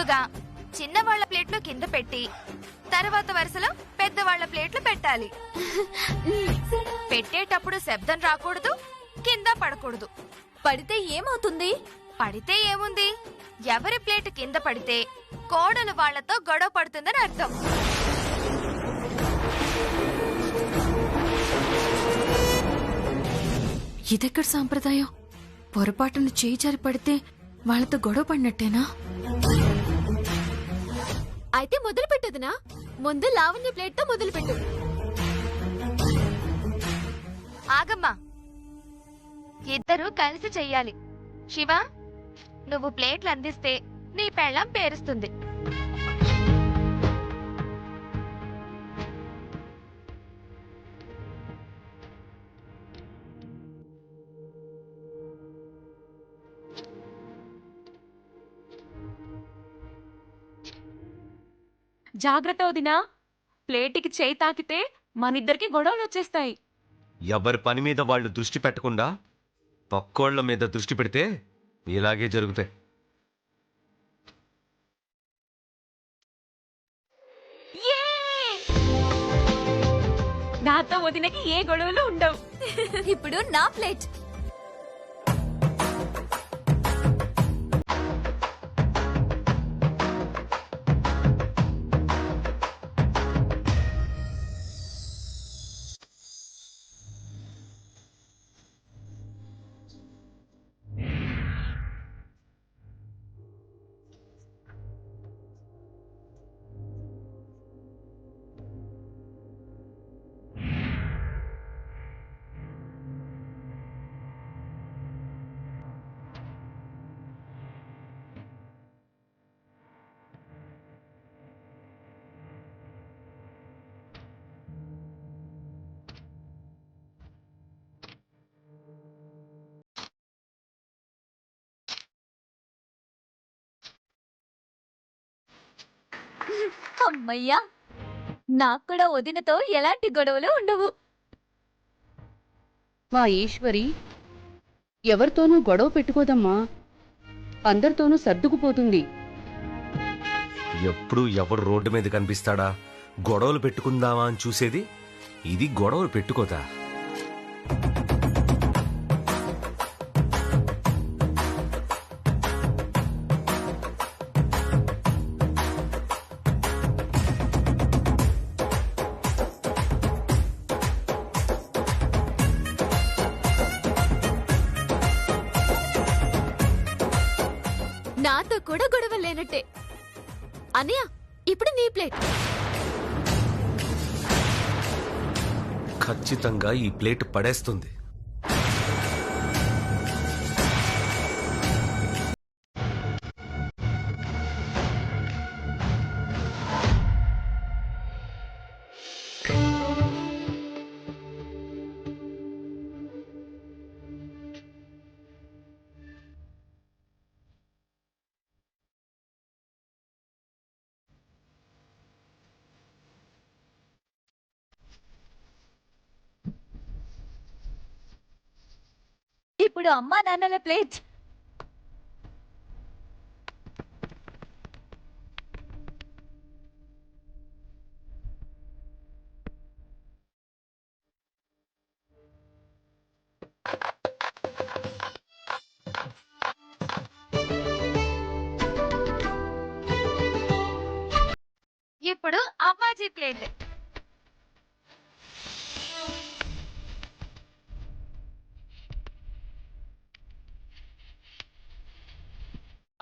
ముందుగా చిన్నవాళ్ల ప్లేట్లు కింద పెట్టి తర్వాత వరుసలో పెద్దవాళ్ల ప్లేట్లు పెట్టాలి. పెట్టేటప్పుడు శబ్దం రాకూడదు, కింద పడకూడదు. పడితే ఏమవుతుంది? పడితే ఏముంది, ఎవరి ప్లేట్ కింద పడితే కోడలు వాళ్లతో గొడవ పడుతుందని అర్థం. ఇదెక్కడ సాంప్రదాయం? పొరపాటును చేయి జారి పడితే వాళ్ళతో గొడవ పడినట్టేనా? అయితే మొదలు పెట్టదునా? ముందు లావణ్య ప్లేట్ తో మొదలు పెట్టు. ఆగమ్మా, ఇద్దరు కలిసి చెయ్యాలి. శివ, నువ్వు ప్లేట్లు అందిస్తే నీ పెళ్ళం పేరుస్తుంది. జాగ్రత్త వదినా, ప్లేటికి చేయి తాకితే మనిద్దరికి గొడవలు వచ్చేస్తాయి. ఎవరి పని మీద వాళ్ళు దృష్టి పెట్టకుండా పక్కోళ్ల మీద దృష్టి పెడితే ఇలాగే జరుగుతాయి. నాతో వదినకి ఏ గొడవలు ఉండవు. ఇప్పుడు నా ప్లేట్. అమ్మయ్యా, నాకు కూడా వదినతో ఎలాంటి గొడవలు ఉండవు. మా ఈశ్వరి ఎవరితోనూ గొడవ పెట్టుకోదమ్మా, అందరితోనూ సర్దుకుపోతుంది. ఎప్పుడు ఎవడు రోడ్డు మీద కనిపిస్తాడా గొడవలు పెట్టుకుందామా అని చూసేది, ఇది గొడవలు పెట్టుకోదా? నాతో కూడా గొడవ లేనట్టే. అన్నయ్య, ఇప్పుడు నీ ప్లేట్. ఖచ్చితంగా ఈ ప్లేట్ పడేస్తుంది. ఇప్పుడు అమ్మా నాన్నల ప్లేట్. ఇప్పుడు అమ్మాజీ ప్లేట్.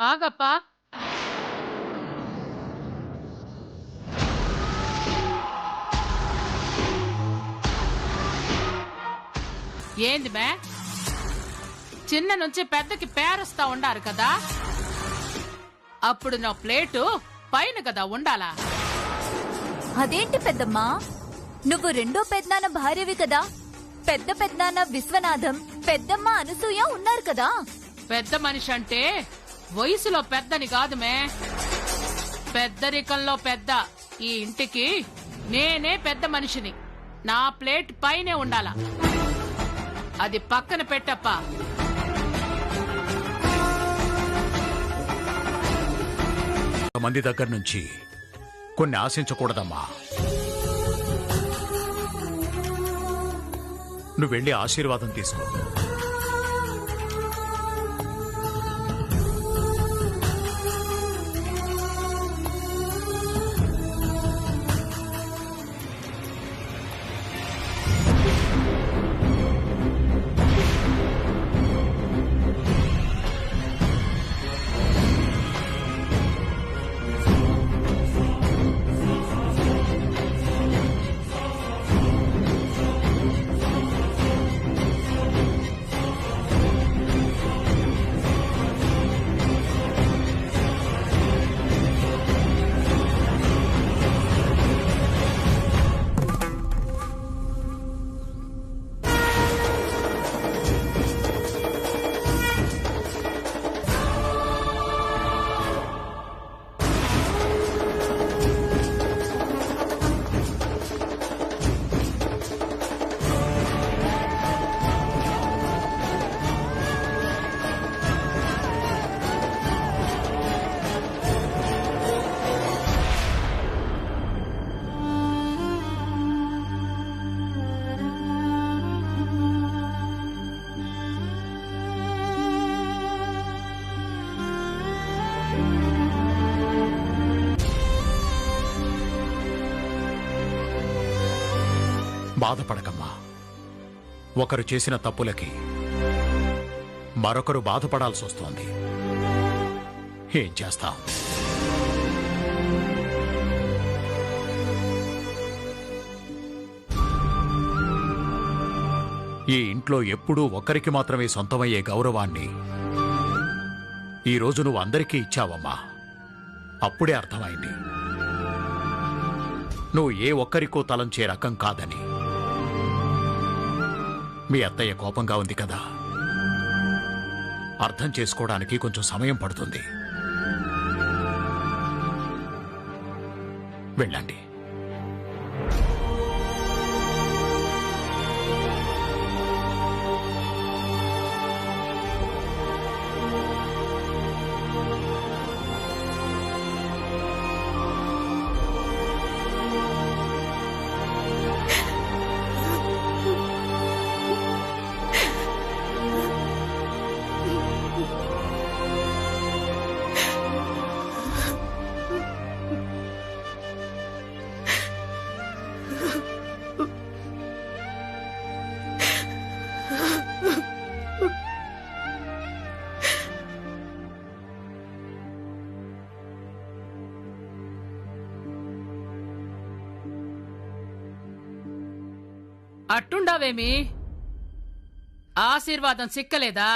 ఆగప్పా, ఏంది మే? చిన్న నుంచి పెద్దకి పేరుస్తా ఉండారు కదా, అప్పుడు నా ప్లేటు పైన కదా ఉండాలా? అదేంటి పెద్దమ్మా, నువ్వు రెండో పెద్దనాన్న భార్యవి కదా. పెద్ద పెద్దనాన్న విశ్వనాథం, పెద్దమ్మ అనసూయ ఉన్నారు కదా. పెద్ద మనిషి అంటే వయసులో పెద్దని కాదు మే, పెద్దరికంలో పెద్ద. ఈ ఇంటికి నేనే పెద్ద మనిషిని. నా ప్లేట్ పైనే ఉండాలా, అది పక్కన పెట్టప్పా. కొంతమంది దగ్గర నుంచి కొన్ని ఆశించకూడదమ్మా. నువ్వు వెళ్ళి ఆశీర్వాదం తీసుకో. బాధపడకమ్మా. ఒకరు చేసిన తప్పులకి మరొకరు బాధపడాల్సి వస్తోంది. ఏం చేస్తాం? ఈ ఇంట్లో ఎప్పుడూ ఒక్కరికి మాత్రమే సొంతమయ్యే గౌరవాన్ని ఈరోజు నువ్వు అందరికీ ఇచ్చావమ్మా. అప్పుడే అర్థమైంది నువ్వు ఏ ఒక్కరికో తలంచే రకం కాదని. మీ అత్తయ్య కోపంగా ఉంది కదా, అర్థం చేసుకోవడానికి కొంచెం సమయం పడుతుంది. వెళ్ళండి. అట్టుండావేమి? ఆశీర్వాదం సిక్కలేదా?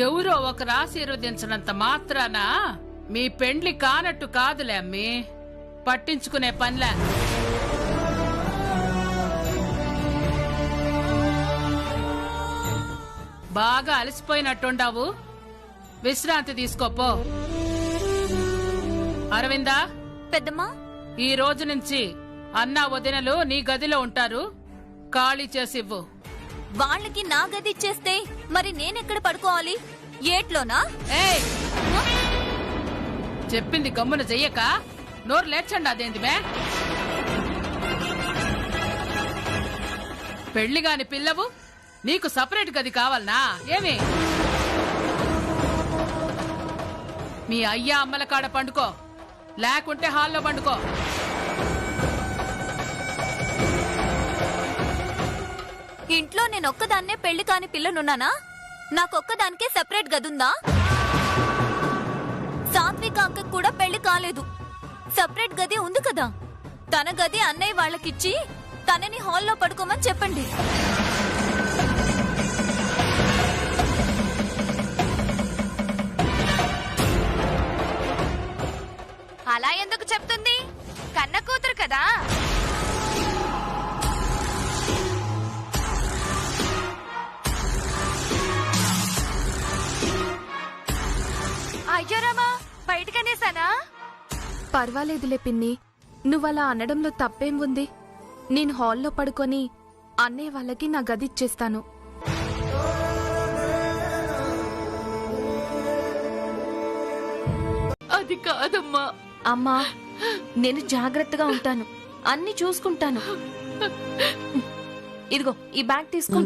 ఎవరో ఒకరు ఆశీర్వదించినంత మాత్రాన మీ పెండ్లి కానట్టు కాదులే అమ్మి. పట్టించుకునే పనిలే. బాగా అలసిపోయినట్టుండావు, విశ్రాంతి తీసుకోపో. అరవిందా, పెద్దమ్మా, ఈ రోజు నుంచి అన్నా వదినలు నీ గదిలో ఉంటారు. ఖాళీ చేసివ్వు. వాళ్ళకి నా గది ఇచ్చేస్తే మరి నేనెక్కడ పడుకోవాలి? ఏట్లోనా? ఏయ్, చెప్పింది గమ్మున చెయ్యక నోరు లేచండి. అదేంది బే? పెళ్లిగాని పిల్లవు, నీకు సపరేట్ గది కావాలనా ఏమి? మీ అయ్యా అమ్మల కాడ పండుకో, లేకుంటే హాల్లో పండుకో. ఇంట్లో నేనొక్కదాన్నే పెళ్లి కాని పిల్లనున్నానా? నాకొక్కదానికే సెపరేట్ గదుందా? సాత్విక అక్కకు కూడా పెళ్లి కాలేదు. సెపరేట్ గది ఉంది కదా. తన గది అన్నయ్య వాళ్ళకిచ్చి తనని హాల్లో పడుకోమని చెప్పండి. అలా ఎందుకు చెప్తుంది? కన్న కూతురు కదా. అయ్యోరామా, బయటకనేసానా? పర్వాలేదులే పిన్ని, నువ్వలా అనడంలో తప్పేం ఉంది? నేను హాల్లో పడుకొని అన్నయ్య వాళ్ళకి నా గది ఇచ్చేస్తాను. అది కాదమ్మా. అమ్మా, నేను జాగ్రత్తగా ఉంటాను, అన్ని చూసుకుంటాను. ఇదిగో ఈ బ్యాగ్ తీసుకో.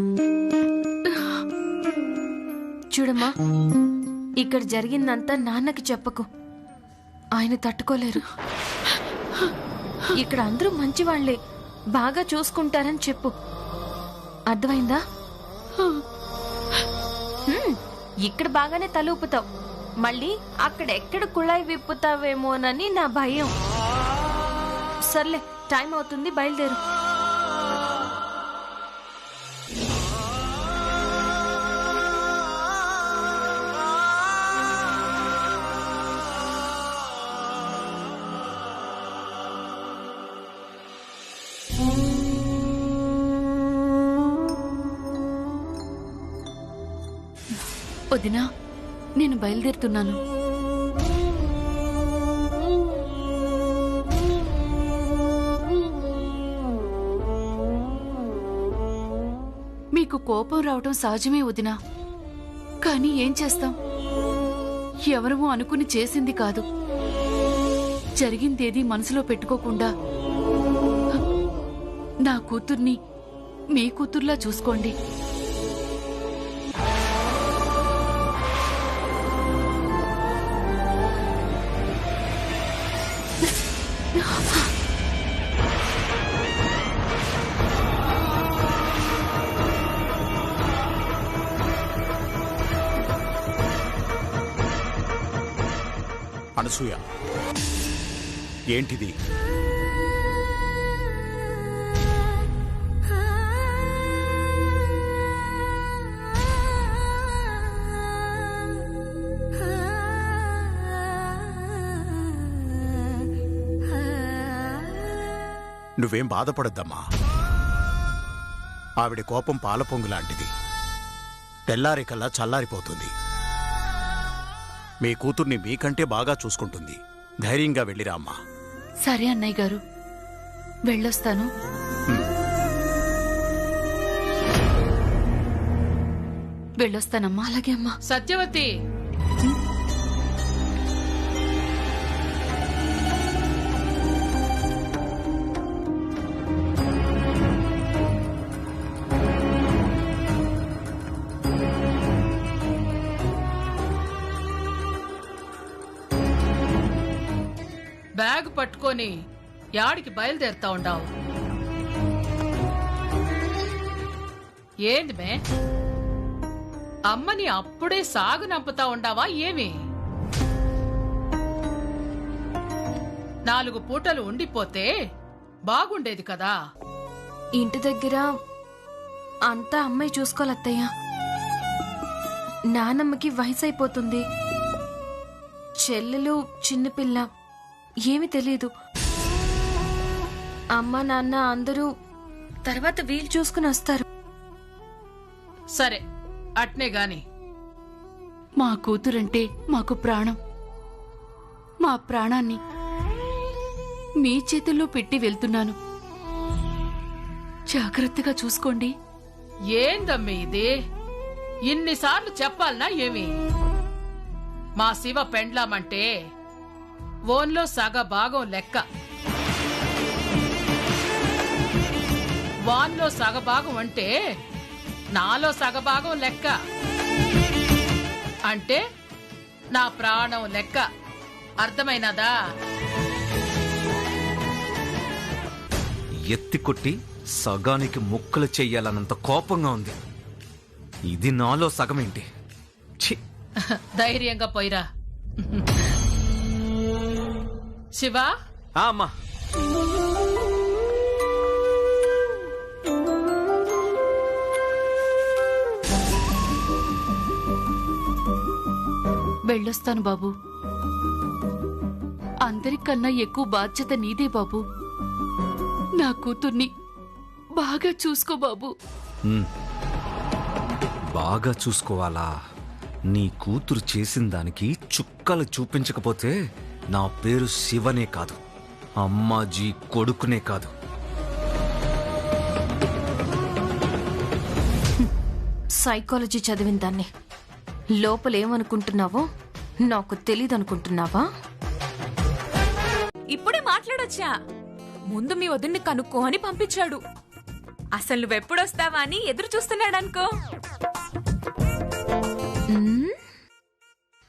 చూడమ్మా, ఇక్కడ జరిగిందంతా నాన్నకి చెప్పకు, ఆయన తట్టుకోలేరు. ఇక్కడ అందరూ మంచివాళ్లే, బాగా చూసుకుంటారని చెప్పు. అర్థమైందా? ఇక్కడ బాగానే తలూపుతావు, మళ్ళీ అక్కడెక్కడ కుళాయి విప్పుతావేమోనని నా భయం. సర్లే, టైం అవుతుంది, బయలుదేరు. వదినా, నేను బయలుదేరుతున్నాను. మీకు కోపం రావటం సహజమే వదినా, కానీ ఏం చేస్తాం? ఎవరమో అనుకుని చేసింది కాదు. జరిగిందేది మనసులో పెట్టుకోకుండా నా కూతుర్ని మీ కూతుర్లా చూసుకోండి. అనసూయ, ఏంటిది? నువ్వేం బాధపడద్దమ్మా. ఆవిడ కోపం పాల పొంగు లాంటిది, తెల్లారికల్లా చల్లారిపోతుంది. మీ కూతుర్ని మీకంటే బాగా చూసుకుంటుంది. ధైర్యంగా వెళ్ళిరా అమ్మా. సరే అన్నయ్య గారు, వెళ్ళొస్తాను. వెళ్ళొస్తానమ్మా. అలాగే అమ్మా. సత్యవతి, బ్యాగ్ పట్టుకొని యాడికి బయలుదేరుతా ఉండావు? ఏంది మే, అమ్మని అప్పుడే సాగు నంపుతా ఉండావా ఏమి? 4 పూటలు ఉండిపోతే బాగుండేది కదా. ఇంటి దగ్గర అంతా అమ్మాయి చూసుకోవాలత్తయ్య. నానమ్మకి వయసు అయిపోతుంది, చెల్లెలు చిన్నపిల్ల, ఏమి తెలీదు. అమ్మ నాన్న అందరూ తర్వాత వీలు చూసుకుని వస్తారు. సరే, అట్నే గాని. మా కూతురంటే మాకు ప్రాణం. మా ప్రాణాన్ని మీ చేతుల్లో పెట్టి వెళ్తున్నాను. జాగ్రత్తగా చూసుకోండి. ఏందమ్మి ఇది? ఇన్నిసార్లు చెప్పాలనా ఏమి? మా శివ పెండ్లామంటే ఓన్లో సగ భాగం లెక్క, వాన్లో సగభాగం అంటే నాలో సగభాగం లెక్క, అంటే నా ప్రాణం లెక్క. అర్థమైనదా? ఎత్తి కొట్టి సగానికి ముక్కలు చెయ్యాలన్నంత కోపంగా ఉంది. ఇది నాలో సగమేంటి? ఛీ! ధైర్యంగా పోయిరా. శివ, అమ్మా. వెళ్ళొస్తాను బాబు. అందరికన్నా ఎక్కువ బాధ్యత నీదే బాబు. నా కూతుర్ని బాగా చూసుకో బాబు. బాగా చూసుకోవాలా? నీ కూతురు చేసిన దానికి చుక్కలు చూపించకపోతే నా పేరు శివనే కాదు, అమ్మాజీ కొడుకునే కాదు. సైకాలజీ చదివిన దాన్ని లోపలేమనుకుంటున్నావో నాకు తెలీదనుకుంటున్నావా? ఇప్పుడే మాట్లాడొచ్చా? ముందు మీ వదిన్ని కనుక్కో అని పంపించాడు. అసలు నువ్వెప్పుడొస్తావా అని ఎదురు చూస్తున్నాడనుకో.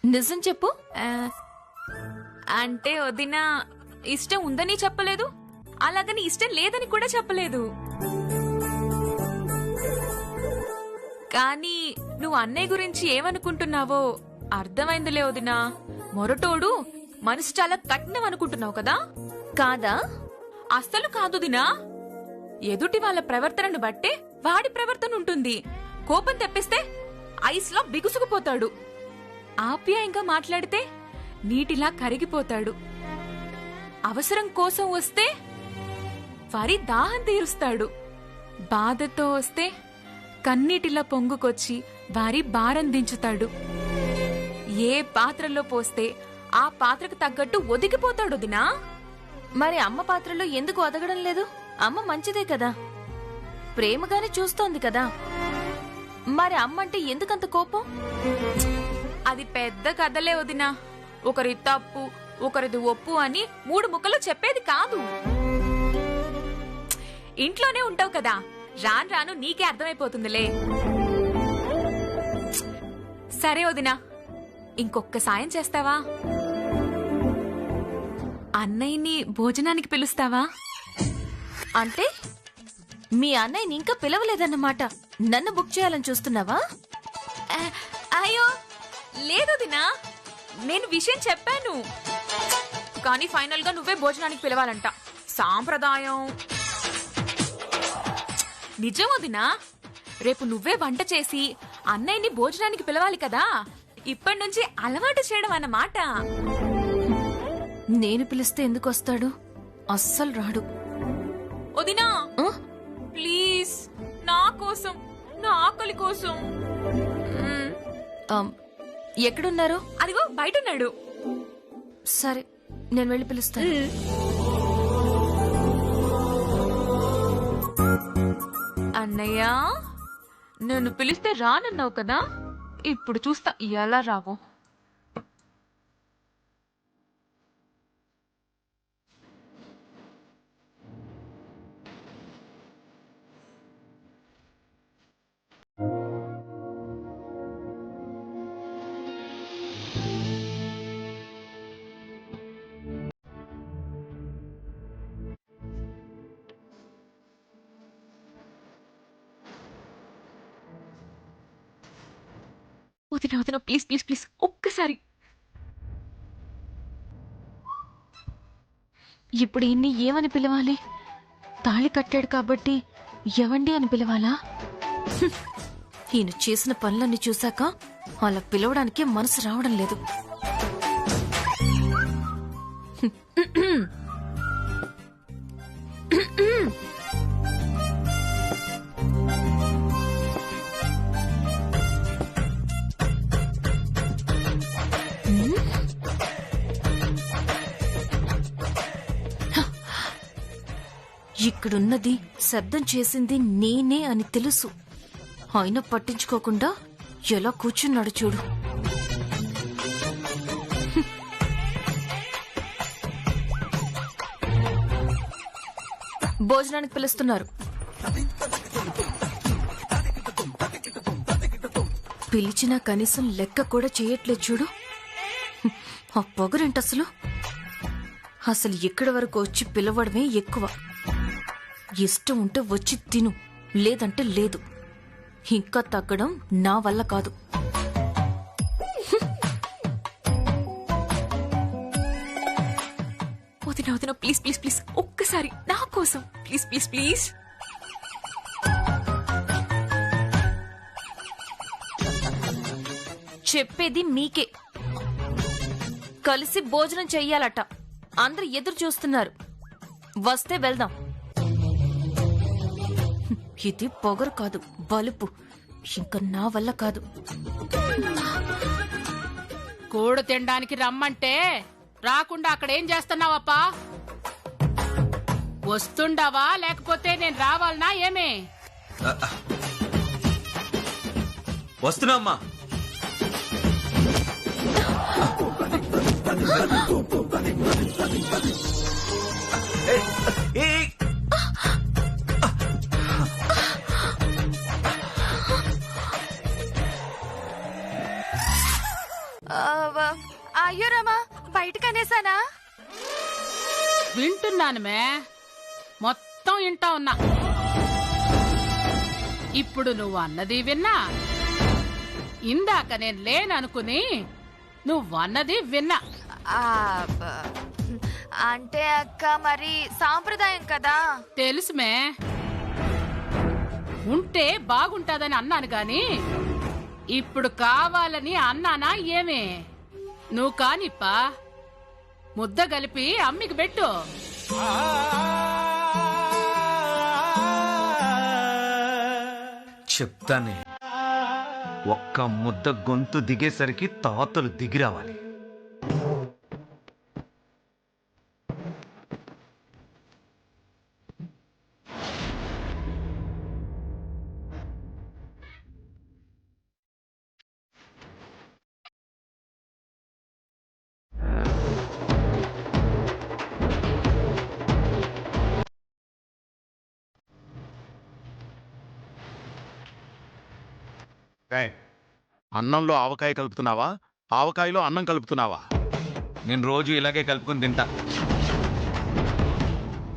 నిజం చెప్పు. అంటే వదిన ఇష్టం ఉందని చెప్పలేదు, అలాగని ఇష్టం లేదని కూడా చెప్పలేదు. కానీ నువ్వు అన్నయ్య గురించి ఏమనుకుంటున్నావో అర్థమైందిలే వదినా. మొరటోడు మనసు చాలా కఠినం అనుకుంటున్నావు కదా? కాదా? అస్సలు కాదు దినా. ఎదుటి వాళ్ళ ప్రవర్తనను బట్టే వాడి ప్రవర్తన ఉంటుంది. కోపం తెప్పిస్తే ఐస్ లా బిగుసుకుపోతాడు. ఆప్యాయంగా మాట్లాడితే నీటిలా కరిగిపోతాడు. అవసరం కోసం వస్తే వారి దాహం తీరుస్తాడు. బాధతో వస్తే కన్నీటిలా పొంగుకొచ్చి వారి భారం దించుతాడు. ఏ పాత్రలో పోస్తే ఆ పాత్రకు తగ్గట్టు ఒదిగిపోతాడు దినా. మరి అమ్మ పాత్రలో ఎందుకు ఒదగడం లేదు? అమ్మ మంచిదే కదా, ప్రేమగానే చూస్తోంది కదా. మరి అమ్మ అంటే ఎందుకంత కోపం? అది పెద్ద కథలే వదినా. ఒకరి తప్పు ఒకరిది ఒప్పు అని 3 ముక్కలు చెప్పేది కాదు. ఇంట్లోనే ఉంటావు కదా, రాను రాను నీకే అర్థమైపోతుందిలే. సరే వదినా, ఇంకొక్క సాయం చేస్తావా? అన్నయ్యని భోజనానికి పిలుస్తావా? అంటే మీ అన్నయ్యని ఇంకా పిలవలేదన్నమాట. నన్ను బుక్ చేయాలని చూస్తున్నావా? అయ్యో లేదు దినా, నేను విషయం చెప్పాను. కానీ ఫైనల్ గా నువ్వే భోజనానికి పిలవాలంట. సాంప్రదాయం. నిజం వదినా, రేపు నువ్వే వంట చేసి అన్నయ్యని భోజనానికి పిలవాలి కదా. ఇప్పటి నుంచి అలవాటు చేయడం అన్నమాట. నేను పిలిస్తే ఎందుకు వస్తాడు? అస్సలు రాడు. వదినా ప్లీజ్, నా కోసం, నా ఆకలి కోసం. ఎక్కడున్నారు? అదిగో బయట ఉన్నాడు. సరే, నేను వెళ్ళి పిలుస్తాను. అన్నయ్య, నన్ను పిలిస్తే రానన్నావు కదా, ఇప్పుడు చూస్తా ఎలా రావో. వదినా వదినా ప్లీజ్ ప్లీజ్ ప్లీజ్ ఒక్కసారి. ఇప్పుడు ఇన్ని ఏమని పిలవాలి? తాళి కట్టాడు కాబట్టి ఎవండి అని పిలవాలా? ఈయన చేసిన పనులన్నీ చూశాక అలా పిలవడానికి మనసు రావడం లేదు. ఇక్కడున్నది శబ్దం చేసింది నేనే అని తెలుసు. అయినా పట్టించుకోకుండా ఎలా కూర్చున్నాడు చూడు. భోజనానికి పిలుస్తున్నారు. పిలిచినా కనీసం లెక్క కూడా చేయట్లేదు చూడు. ఆ పొగరేంటి అసలు? అసలు ఇక్కడి వరకు వచ్చి పిలవడమే ఎక్కువ. ఇష్టం ఉంటే వచ్చి తిను, లేదంటే లేదు. ఇంకా తగ్గడం నా వల్ల కాదు. వదినా వదినా ప్లీజ్ ప్లీజ్ ప్లీజ్ ఒక్కసారి నా కోసం ప్లీజ్ ప్లీజ్ ప్లీజ్. చెప్పేది మీకే. కలిసి భోజనం చెయ్యాలట. అందరు ఎదురు చూస్తున్నారు. వస్తే వెళ్దాం. ఇది పొగరు కాదు, బలుపు. ఇంకా నా వల్ల కాదు. కూడు తినడానికి రమ్మంటే రాకుండా అక్కడ ఏం చేస్తున్నావప్పా? వస్తుండవా లేకపోతే నేను రావాలనా ఏమే? వస్తున్నా అమ్మా. ఏయ్, అయ్యో రామా బయటకు అనేసానా? వింటున్నాను మొత్తం వింటా ఉన్నా. ఇప్పుడు నువ్వు అన్నది విన్నా, ఇందాక నేను లేననుకుని నువ్వన్నది విన్నా. అంటే అక్క మరి సాంప్రదాయం కదా. తెలుసుమే, ఉంటే బాగుంటాదని అన్నాను గాని ఇప్పుడు కావాలని అన్నానా ఏమే? నువ్వు కానిప్పా ముద్ద కలిపి అమ్మికి పెట్టు. చెప్తానే, ఒక్క ముద్ద గొంతు దిగేసరికి తాతలు దిగిరావాలి. అన్నంలో ఆవకాయ కలుపుతున్నావా? ఆవకాయలో అన్నం కలుపుతున్నావా? నేను రోజు ఇలాగే కలుపుకొని తింటా.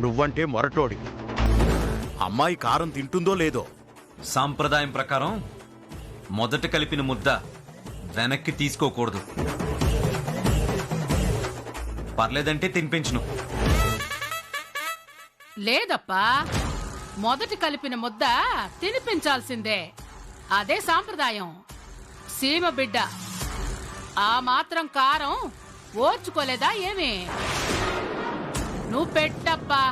నువ్వంటే మొరటోడి. అమ్మాయి కారం తింటుందో లేదో. సాంప్రదాయం ప్రకారం మొదట కలిపిన ముద్ద వెనక్కి తీసుకోకూడదు. పర్లేదంటే తినిపించును. లేదప్పా, మొదటి కలిపిన ముద్ద తినిపించాల్సిందే. అదే సాంప్రదాయం. సీమ బిడ్డ ఆ మాత్రం కారం ఓర్చుకోలేదా ఏమి? నువ్వు పెట్టప్పా.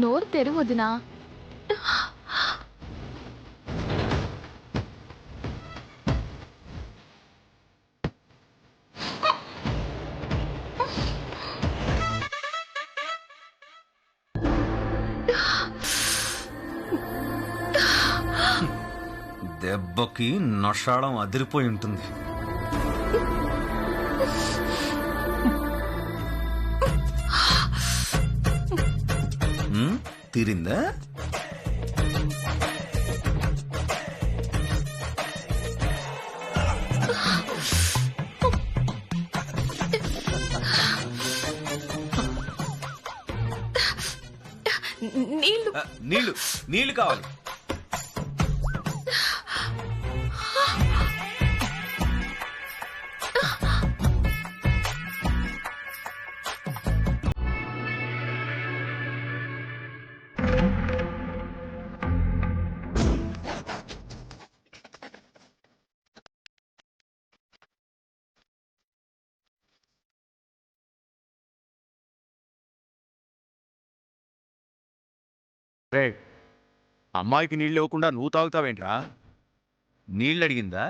నోరు తెరువదినా. దెబ్బకి నషాళం అదిరిపోయి ఉంటుంది. తీరిందా? నీళ్లు నీళ్లు కావాలి. రే, అమ్మాయికి నీళ్ళు ఇవ్వకుండా నువ్వు తాగుతావేంట్రా? నీళ్ళు అడిగిందా?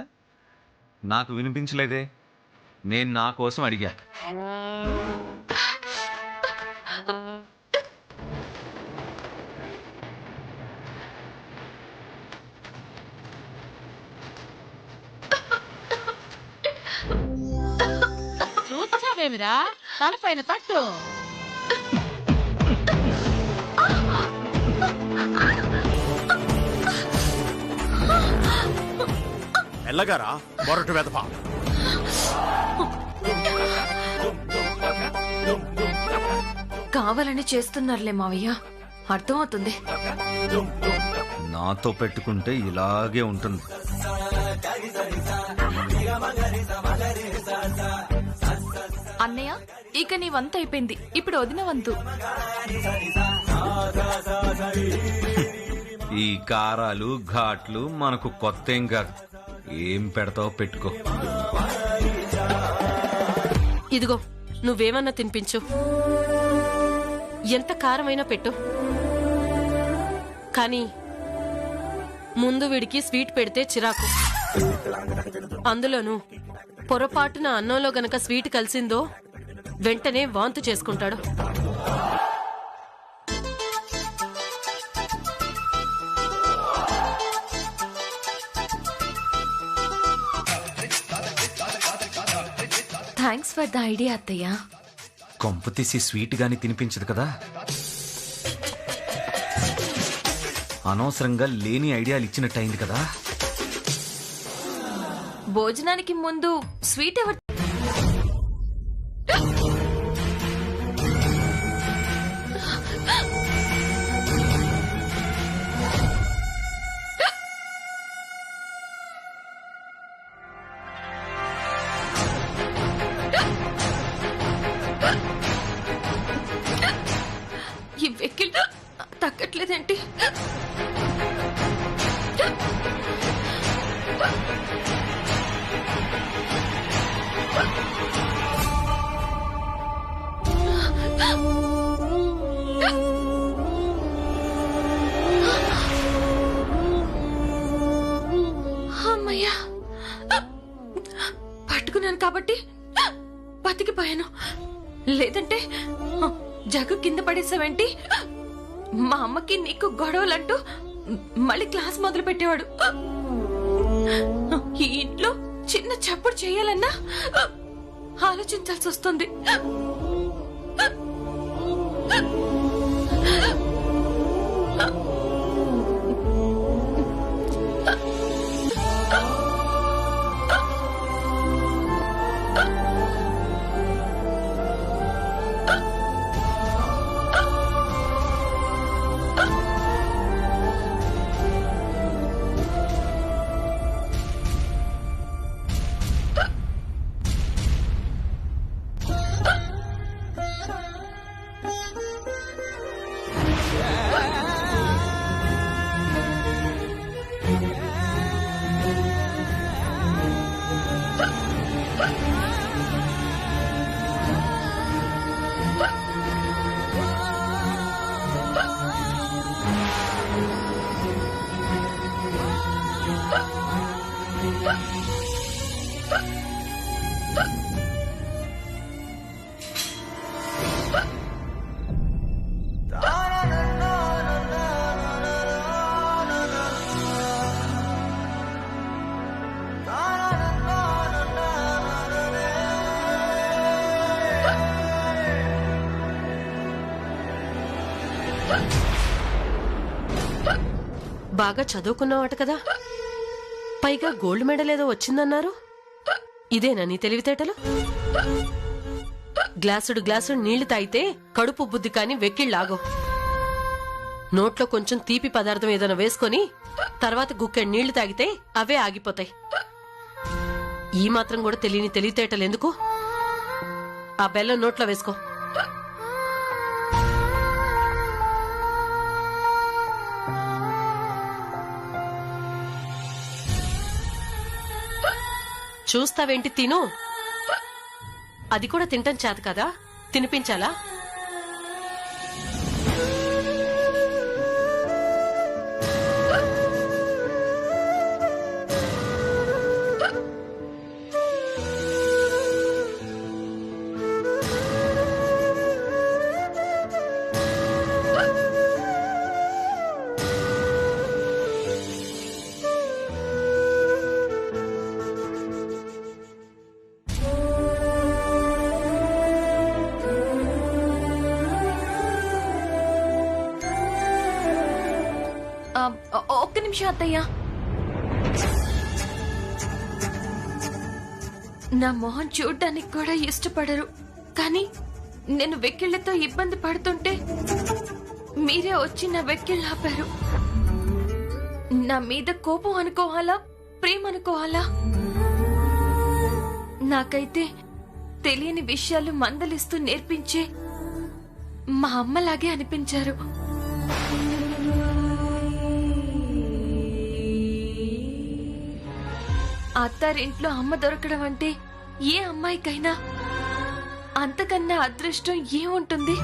నాకు వినిపించలేదే. నేను నా కోసం అడిగా. చూసావేమిరా తలపైన తట్టు. మెల్లగారా మొరటు వెదప. కావాలని చేస్తున్నారులే మావయ్య, అర్థమవుతుంది. నాతో పెట్టుకుంటే ఇలాగే ఉంటుంది. అన్నయ్య, ఇక నీ వంతు అయిపోయింది. ఇప్పుడు వదిన వంతు. ఈ కారాలు ఘాట్లు మనకు కొత్త ఏం కాదు. ఏం పెడతావో పెట్టుకో. ఇదిగో, నువ్వేమన్నా తినిపించు. ఎంత కారమైనా పెట్టు. కానీ ముందు వీడికి స్వీట్ పెడితే చిరాకు. అందులోనూ పొరపాటున అన్నంలో గనక స్వీట్ కలిసిందో వెంటనే వాంతు చేసుకుంటాడు. థ్యాంక్స్ ఫర్ ద ఐడియా అత్తయ్య. కొంపు తీసి స్వీట్ గాని తినిపించదు కదా. అనవసరంగా లేని ఐడియాలు ఇచ్చినట్టు అయింది కదా. భోజనానికి ముందు స్వీట్ ఎవరు? ఈ వెక్కిల్ తగ్గట్లేదేంటి? అమ్మయ్యా, పట్టుకున్నాను కాబట్టి బతికిపోయాను. లేదంటే జగ్గు కింద పడేసావేంటి? మా అమ్మకి నీకు గొడవలంటూ మళ్ళీ క్లాస్ మొదలు పెట్టేవాడు. ఈ ఇంట్లో చిన్న చప్పుడు చేయాలన్నా ఆలోచించాల్సి వస్తుంది. బాగా చదువుకున్నావట కదా, పైగా గోల్డ్ మెడల్ ఏదో వచ్చిందన్నారు. ఇదేనా నీ తెలివితేటలు? గ్లాసుడు నీళ్లు తాగితే కడుపు బుద్ధి కాని వెక్కిళ్ళాగో. నోట్లో కొంచెం తీపి పదార్థం ఏదైనా వేసుకొని తర్వాత గుక్కెడు నీళ్లు తాగితే అవే ఆగిపోతాయి. ఈ మాత్రం కూడా తెలియని తెలివితేటలు ఎందుకు? ఆ బెల్లం నోట్లో వేసుకో. చూస్తావేంటి? తిను. అది కూడా తింటాం చేత కదా, తినిపించాలా? ఒక్క నిమిషం అత్తయ్య. నా మొహం చూడ్డానికి కూడా ఇష్టపడరు, కానీ నేను వెక్కిళ్లతో ఇబ్బంది పడుతుంటే మీరే వచ్చి నా వెక్కిళ్ళు ఆపారు. నా మీద కోపం అనుకోవాలా, ప్రేమ అనుకోవాలా? నాకైతే తెలియని విషయాలు మందలిస్తూ నేర్పించే మా అమ్మలాగే అనిపించారు. అత్తారింట్లో అమ్మ దొరకడం అంటే ఏ అమ్మాయికైనా అంతకన్నా అదృష్టం ఏముంటుంది?